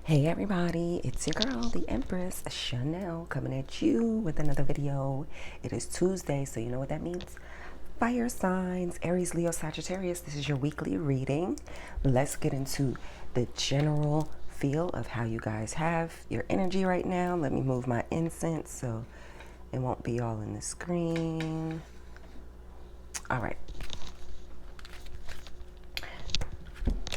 Hey everybody, it's your girl, the Empress, Chanel, coming at you with another video. It is Tuesday, so you know what that means. Fire signs, Aries, Leo, Sagittarius. This is your weekly reading. Let's get into the general feel of how you guys have your energy right now. Let me move my incense so it won't be all in the screen. All right.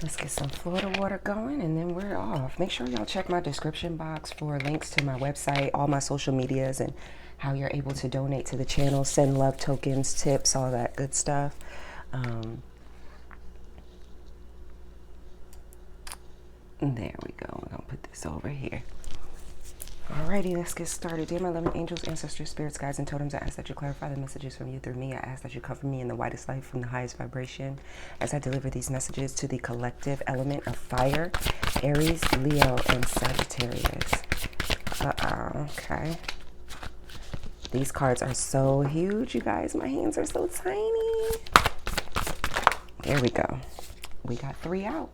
Let's get some Florida water going and then we're off. Make sure y'all check my description box for links to my website, all my social medias, and how you're able to donate to the channel, send love tokens, tips, all that good stuff. There we go. I'm going to put this over here. Alrighty, let's get started. Dear my loving angels, ancestors, spirits, guides, and totems, I ask that you clarify the messages from you through me. I ask that you comfort me in the widest light from the highest vibration as I deliver these messages to the collective element of fire, Aries, Leo, and Sagittarius. Okay. These cards are so huge, you guys. My hands are so tiny. There we go. We got 3 out.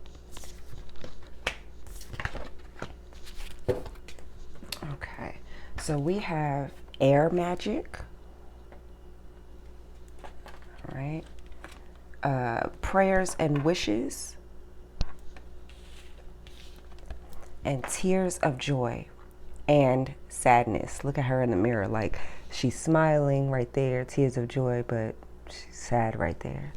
Okay, so we have air magic, all right, prayers and wishes, and tears of joy and sadness. Look at her in the mirror, like she's smiling right there, tears of joy, but she's sad right there.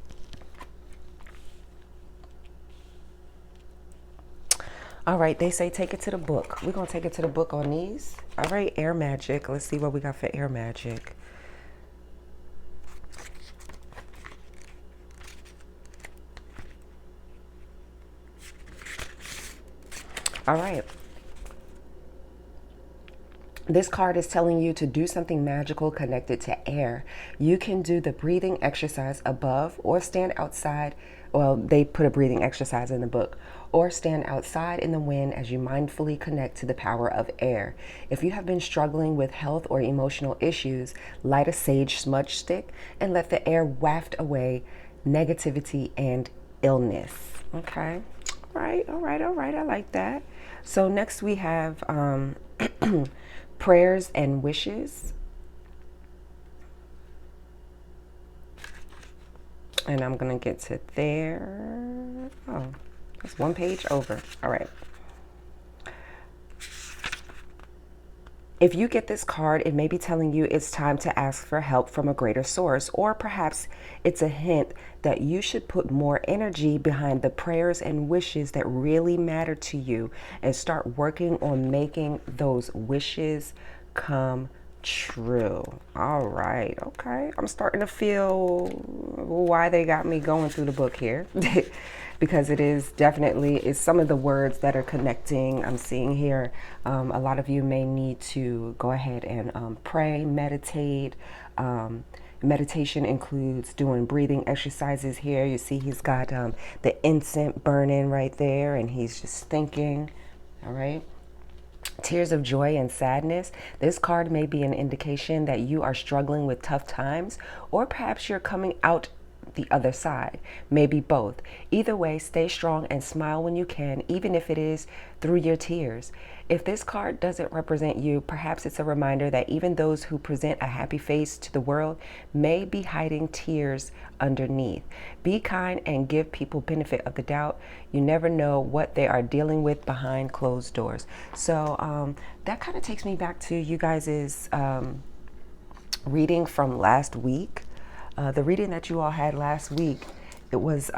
All right, they say take it to the book. We're going to take it to the book on these. All right, air magic. Let's see what we got for air magic. All right. This card is telling you to do something magical connected to air. You can do the breathing exercise above or stand outside. Well, they put a breathing exercise in the book. Or stand outside in the wind as you mindfully connect to the power of air. If you have been struggling with health or emotional issues, light a sage smudge stick and let the air waft away negativity and illness. Okay. All right. All right. All right. I like that. So next we have prayers and wishes. And I'm going to get to there. Oh, that's 1 page over. All right. If you get this card, it may be telling you it's time to ask for help from a greater source, or perhaps it's a hint that you should put more energy behind the prayers and wishes that really matter to you and start working on making those wishes come true. All right. Okay. I'm starting to feel why they got me going through the book here. Because it is definitely, it's some of the words that are connecting. I'm seeing here, a lot of you may need to go ahead and pray, meditate. Meditation includes doing breathing exercises here. You see he's got the incense burning right there and he's just thinking, all right? Tears of joy and sadness. This card may be an indication that you are struggling with tough times, or perhaps you're coming out the other side. Maybe both. Either way, stay strong and smile when you can, even if it is through your tears. If this card doesn't represent you, perhaps it's a reminder that even those who present a happy face to the world may be hiding tears underneath. Be kind and give people benefit of the doubt. You never know what they are dealing with behind closed doors. So that kind of takes me back to you guys' reading from last week. The reading that you all had last week, it was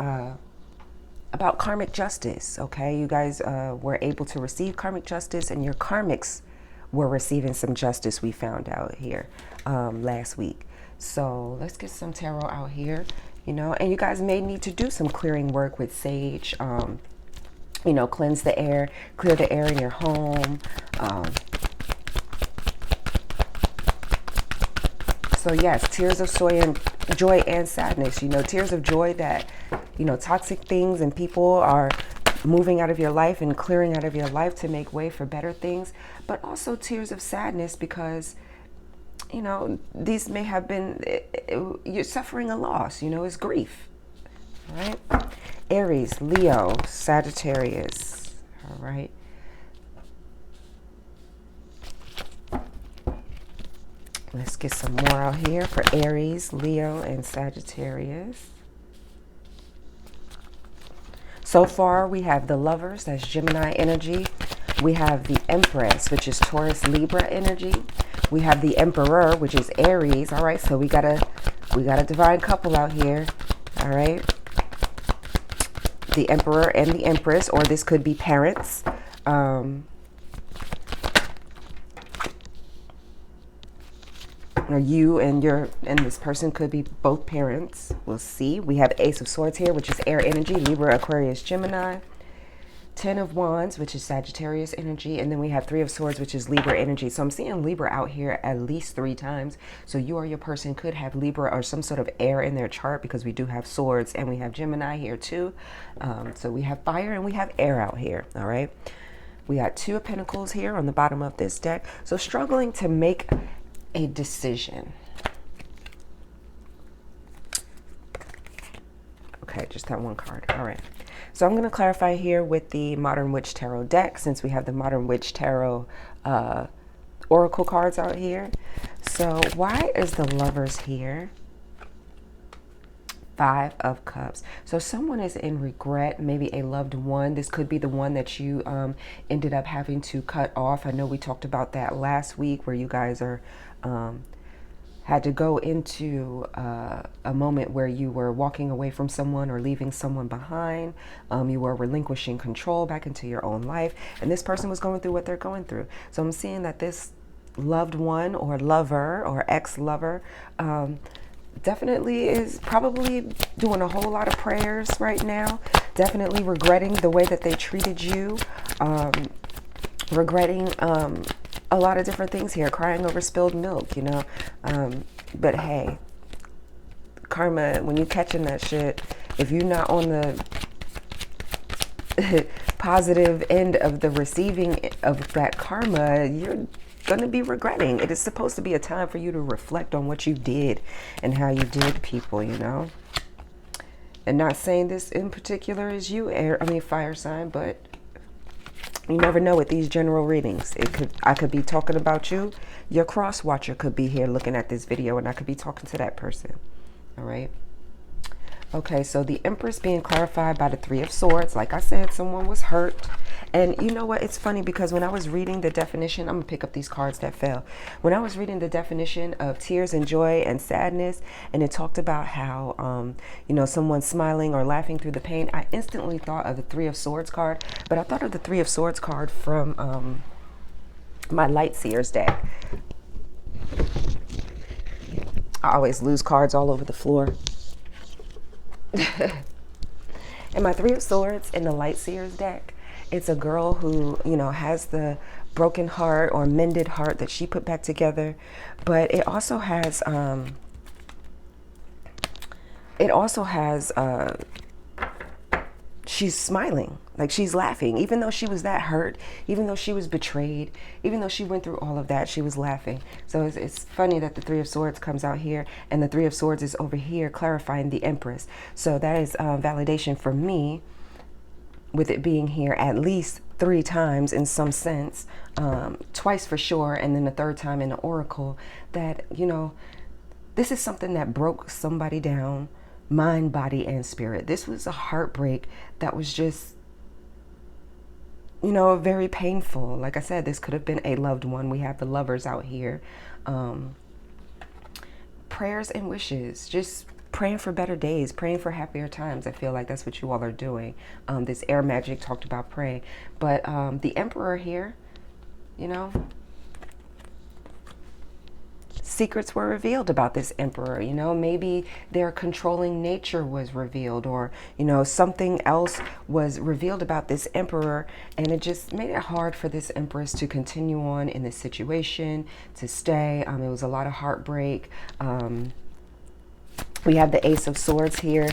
about karmic justice, okay? You guys were able to receive karmic justice, and your karmics were receiving some justice, we found out here last week. So let's get some tarot out here, you know, and you guys may need to do some clearing work with sage, you know, cleanse the air, clear the air in your home. So yes, tears of joy and sadness, you know, tears of joy that, you know, toxic things and people are moving out of your life and clearing out of your life to make way for better things, but also tears of sadness because, you know, these may have been, you're suffering a loss, you know, it's grief, all right? Aries, Leo, Sagittarius, all right? Let's get some more out here for Aries, Leo, and Sagittarius. So far, we have the Lovers, that's Gemini energy. We have the Empress, which is Taurus, Libra energy. We have the Emperor, which is Aries. All right, so we got a divine couple out here. All right. The Emperor and the Empress, or this could be parents. Or you and this person could be both parents. We'll see. We have Ace of Swords here, which is air energy, Libra, Aquarius, Gemini. 10 of Wands, which is Sagittarius energy, and then we have 3 of Swords, which is Libra energy. So I'm seeing Libra out here at least 3 times. So you or your person could have Libra or some sort of air in their chart, because we do have Swords and we have Gemini here too. So we have fire and we have air out here. All right. We got 2 of Pentacles here on the bottom of this deck. So struggling to make a decision. Okay, just that one card. All right. So I'm going to clarify here with the Modern Witch Tarot deck, since we have the Modern Witch Tarot Oracle cards out here. So why is the Lovers here? 5 of Cups. So someone is in regret, maybe a loved one. This could be the one that you ended up having to cut off. I know we talked about that last week, where you guys are had to go into a moment where you were walking away from someone or leaving someone behind. You were relinquishing control back into your own life, and this person was going through what they're going through. So I'm seeing that this loved one or lover or ex-lover definitely is probably doing a whole lot of prayers right now, definitely regretting the way that they treated you, regretting a lot of different things here, crying over spilled milk, you know. But hey, karma, when you're catching that shit, if you're not on the positive end of the receiving of that karma, you're going to be regretting. It is supposed to be a time for you to reflect on what you did and how you did people, you know. And not saying this in particular is you, fire sign, but you never know with these general readings. I could be talking about you. Your cross watcher could be here looking at this video, and I could be talking to that person. All right. Okay, so the Empress being clarified by the 3 of Swords. Like I said, someone was hurt. And you know what? It's funny, because when I was reading the definition, I'm going to pick up these cards that fell. When I was reading the definition of tears and joy and sadness, and it talked about how, you know, someone smiling or laughing through the pain, I instantly thought of the 3 of Swords card. But I thought of the 3 of Swords card from my Light Seers deck. I always lose cards all over the floor. And my 3 of Swords in the Light Seers deck, it's a girl who, you know, has the broken heart or mended heart that she put back together. But it also has she's smiling, like she's laughing, even though she was that hurt, even though she was betrayed, even though she went through all of that, she was laughing. So it's funny that the 3 of Swords comes out here, and the 3 of Swords is over here clarifying the Empress. So that is validation for me, with it being here at least 3 times in some sense, twice for sure, and then the 3rd time in the Oracle, that, you know, this is something that broke somebody down, mind, body, and spirit. This was a heartbreak that was just, you know, very painful. Like I said, this could have been a loved one. We have the Lovers out here. Prayers and wishes, just praying for better days, praying for happier times. I feel like that's what you all are doing. This air magic talked about praying. But the Emperor here, you know, secrets were revealed about this Emperor. You know, maybe their controlling nature was revealed, or, you know, something else was revealed about this Emperor, and it just made it hard for this Empress to continue on in this situation, to stay. It was a lot of heartbreak. We have the Ace of Swords here.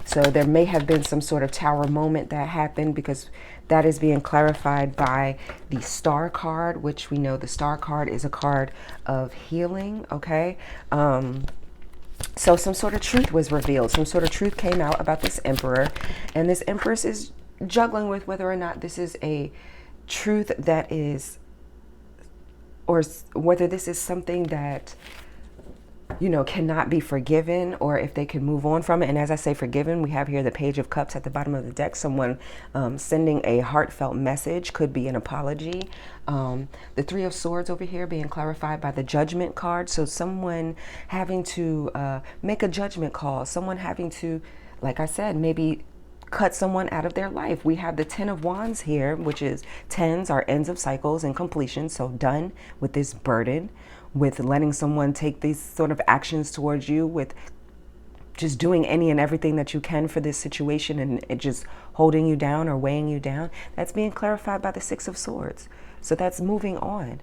So there may have been some sort of tower moment that happened, because that is being clarified by the Star card, which we know the Star card is a card of healing, okay? So some sort of truth was revealed. Some sort of truth came out about this Emperor. And this Empress is juggling with whether or not this is a truth that is, or whether this is something that cannot be forgiven, or if they can move on from it. And as I say forgiven, we have here the Page of Cups at the bottom of the deck. Someone sending a heartfelt message, could be an apology. The Three of Swords over here being clarified by the Judgment card. So someone having to make a judgment call, someone having to, like I said, maybe cut someone out of their life. We have the Ten of Wands here, which is tens are ends of cycles and completion. So done with this burden, with letting someone take these sort of actions towards you, with just doing any and everything that you can for this situation, and it just holding you down or weighing you down. That's being clarified by the Six of Swords. So that's moving on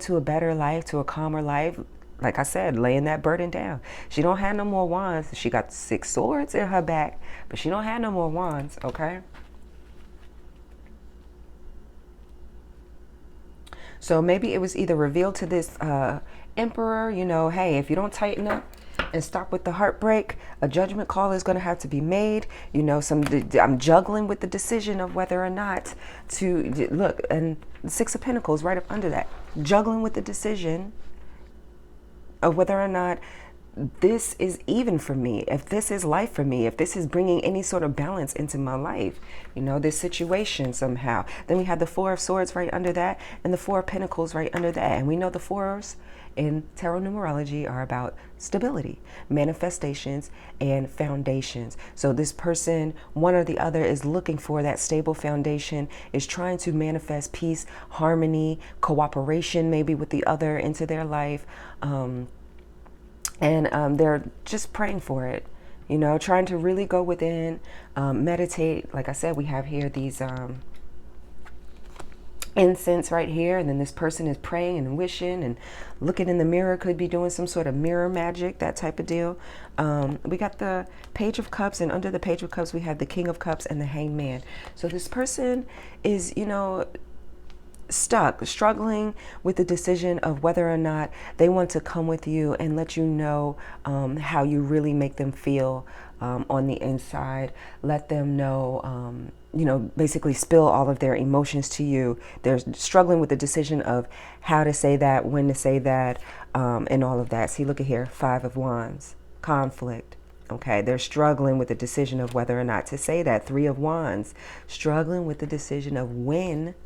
to a better life, to a calmer life. Like I said, laying that burden down. She don't have no more wands. She got 6 swords in her back, but she don't have no more wands, okay? So maybe it was either revealed to this emperor, hey, if you don't tighten up and stop with the heartbreak, a judgment call is going to have to be made. I'm juggling with the decision of whether or not to look, and the Six of Pentacles right up under that, juggling with the decision of whether or not this is even for me, if this is life for me, if this is bringing any sort of balance into my life, this situation somehow. Then we have the Four of Swords right under that, and the Four of Pentacles right under that. And we know the fours in tarot numerology are about stability, manifestations, and foundations. So this person, one or the other, is looking for that stable foundation, is trying to manifest peace, harmony, cooperation maybe with the other into their life. And they're just praying for it, trying to really go within, meditate. Like I said, we have here these incense right here, and then this person is praying and wishing and looking in the mirror, could be doing some sort of mirror magic, that type of deal. We got the Page of Cups, and under the Page of Cups we have the King of Cups and the Hanged Man. So this person is, struggling with the decision of whether or not they want to come with you and let you know how you really make them feel on the inside. Let them know, basically spill all of their emotions to you. They're struggling with the decision of how to say that, when to say that, and all of that. See, look at here, Five of Wands, conflict. Okay, they're struggling with the decision of whether or not to say that. Three of Wands, struggling with the decision of when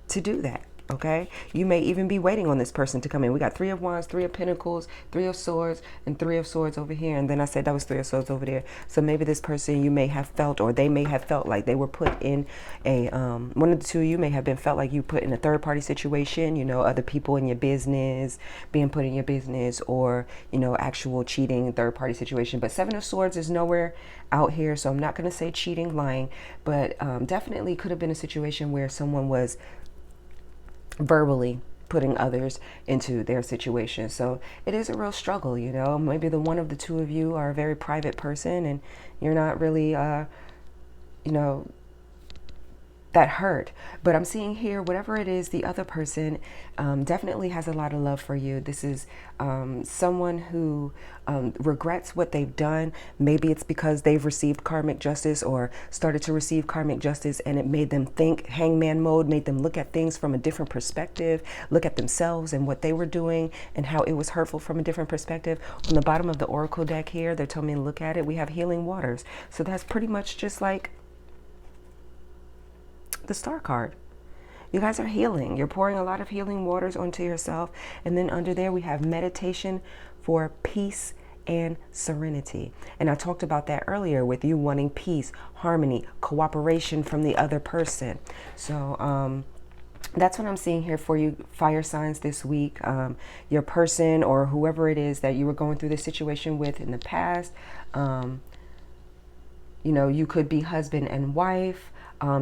to do that. Okay, you may even be waiting on this person to come in. We got Three of Wands, Three of Pentacles, Three of Swords, and Three of Swords over here. And then I said that was Three of Swords over there. So maybe this person, you may have felt, or they may have felt like they were put in a, one of the two of you may have been felt like you put in a third party situation, other people in your business, being put in your business, or, actual cheating, third party situation. But Seven of Swords is nowhere out here. So I'm not going to say cheating, lying, but definitely could have been a situation where someone was verbally putting others into their situation. So it is a real struggle, maybe the one of the two of you are a very private person, and you're not really that hurt. But I'm seeing here, whatever it is, the other person definitely has a lot of love for you. This is someone who regrets what they've done. Maybe it's because they've received karmic justice or started to receive karmic justice, and it made them think hangman mode, made them look at things from a different perspective, look at themselves and what they were doing and how it was hurtful from a different perspective. On the bottom of the Oracle deck here, they're telling me to look at it. We have healing waters. So that's pretty much just like the Star card. You guys are healing. You're pouring a lot of healing waters onto yourself. And then under there we have meditation for peace and serenity. And I talked about that earlier with you wanting peace, harmony, cooperation from the other person. So that's what I'm seeing here for you, fire signs, this week. Your person or whoever it is that you were going through this situation with in the past, you could be husband and wife.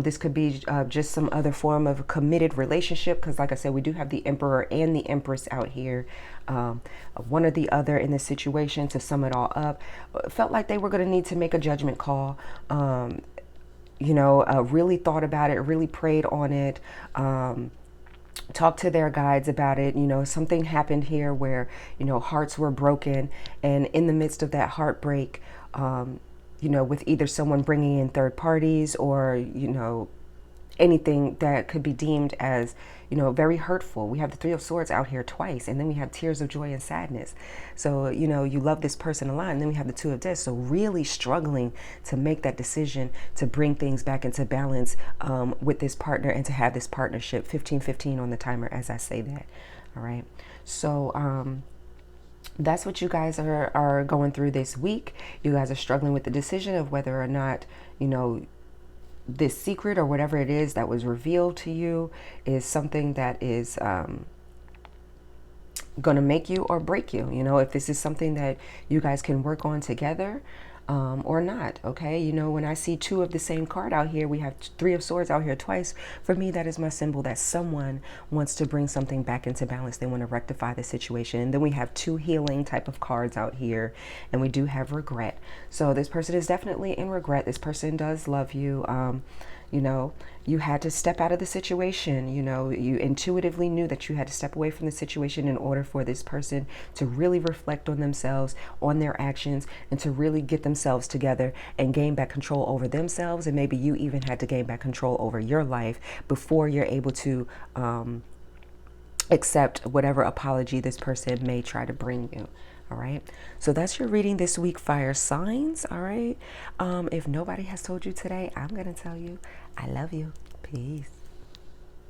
This could be just some other form of committed relationship, because like I said, we do have the Emperor and the Empress out here. One or the other in this situation, to sum it all up, felt like they were going to need to make a judgment call. Really thought about it, really prayed on it, talked to their guides about it. Something happened here where, hearts were broken. And in the midst of that heartbreak, with either someone bringing in third parties or, anything that could be deemed as, very hurtful. We have the Three of Swords out here twice, and then we have tears of joy and sadness. So, you love this person a lot, and then we have the Two of Deaths. So really struggling to make that decision to bring things back into balance with this partner and to have this partnership. 15-15 on the timer as I say that. All right. So, that's what you guys are going through this week. You guys are struggling with the decision of whether or not, this secret or whatever it is that was revealed to you is something that is going to make you or break you. If this is something that you guys can work on together or not. Okay. When I see two of the same card out here, we have Three of Swords out here twice. For me, that is my symbol that someone wants to bring something back into balance. They want to rectify the situation. And then we have two healing type of cards out here, and we do have regret. So this person is definitely in regret. This person does love you. You had to step out of the situation. You intuitively knew that you had to step away from the situation in order for this person to really reflect on themselves, on their actions, and to really get themselves together and gain back control over themselves. And maybe you even had to gain back control over your life before you're able to accept whatever apology this person may try to bring you. All right. So that's your reading this week, fire signs. All right. If nobody has told you today, I'm going to tell you, I love you. Peace.